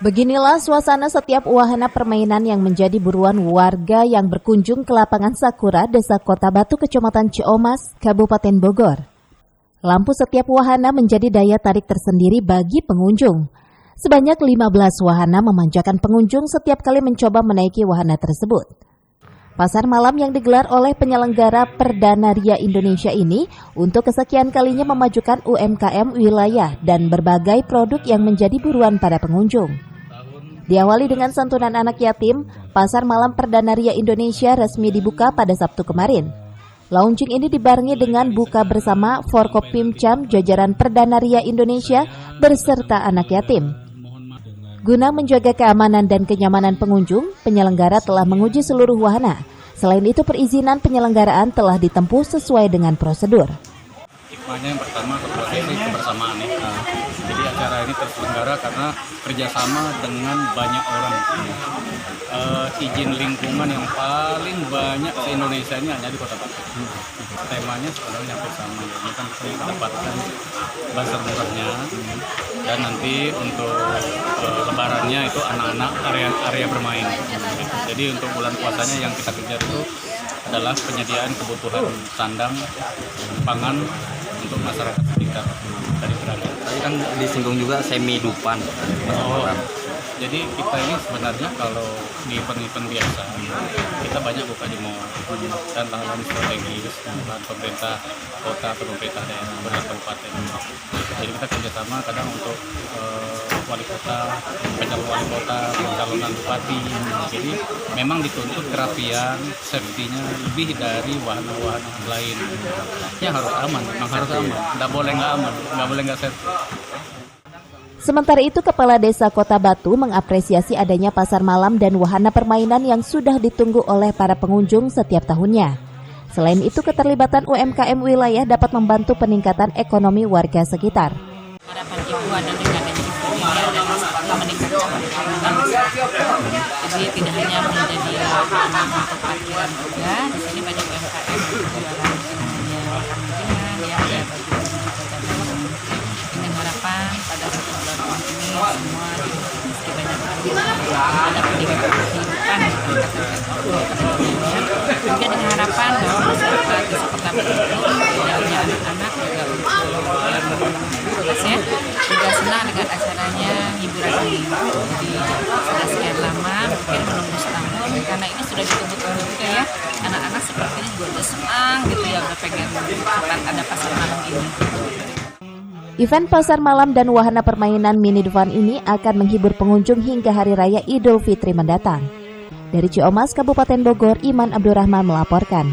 Beginilah suasana setiap wahana permainan yang menjadi buruan warga yang berkunjung ke lapangan Sakura, Desa Kota Batu, Kecamatan Ciomas, Kabupaten Bogor. Lampu setiap wahana menjadi daya tarik tersendiri bagi pengunjung. Sebanyak 15 wahana memanjakan pengunjung setiap kali mencoba menaiki wahana tersebut. Pasar malam yang digelar oleh penyelenggara Perdana Ria Indonesia ini untuk kesekian kalinya memajukan UMKM wilayah dan berbagai produk yang menjadi buruan para pengunjung. Diawali dengan santunan anak yatim, Pasar Malam Perdana Ria Indonesia resmi dibuka pada Sabtu kemarin. Launching ini dibarengi dengan buka bersama Forkopimcam jajaran Perdana Ria Indonesia berserta anak yatim. Guna menjaga keamanan dan kenyamanan pengunjung, penyelenggara telah menguji seluruh wahana. Selain itu, perizinan penyelenggaraan telah ditempuh sesuai dengan prosedur. Hikmahnya yang pertama kebersamaan ya. Jadi acara ini terselenggara karena kerjasama dengan banyak orang. Izin lingkungan yang paling banyak di Indonesia ini hanya di Kota Batu. Temanya sebenarnya hampir sama. Ini kan kita mendapatkan bazar murahnya dan nanti untuk lebarannya itu anak-anak area bermain. Jadi untuk bulan puasanya yang kita kejar itu adalah penyediaan kebutuhan sandang, pangan untuk masyarakat sekitar dari berada. Tadi kan disinggung juga semi dupan. Jadi kita ini sebenarnya kalau di event-event biasa kita banyak buka di mall dan lahan strategis dengan pemerintah kota atau pemerintah daerah berkabupaten. Jadi kita kerjasama kadang untuk wali kota, pencalon wali kota, pencalonan bupati. Jadi memang dituntut kerapian, safety-nya lebih dari wahana-wahana lain. Ya harus aman, memang harus aman. Nggak boleh nggak aman, nggak boleh nggak safety. Sementara itu, Kepala Desa Kota Batu mengapresiasi adanya pasar malam dan wahana permainan yang sudah ditunggu oleh para pengunjung setiap tahunnya. Selain itu, keterlibatan UMKM wilayah dapat membantu peningkatan ekonomi warga sekitar. Harapan ibu ada dengan adanya event ini adalah sebagai meningkatkan perekonomian. Jadi tidak hanya menjadi untuk parkiran juga, di sini banyak UMKM jualan ya ada baju dengan harapan pada satu bulan ini semua meski banyak ada peningkatan kehidupan juga dengan harapan bahwa masyarakat di Kota Batu yang punya anak-anak juga juga senang dengan acaranya hiburan ini. Jadi sudah sekian lama, mungkin menunggu setahun karena ini sudah ditunggu-tunggu juga ya. Anak-anak sepertinya juga udah senang gitu ya, udah pengen cepat ada pasar malam ini. Event pasar malam dan wahana permainan mini Dufan ini akan menghibur pengunjung hingga Hari Raya Idul Fitri mendatang. Dari Ciomas, Kabupaten Bogor, Iman Abdurrahman melaporkan.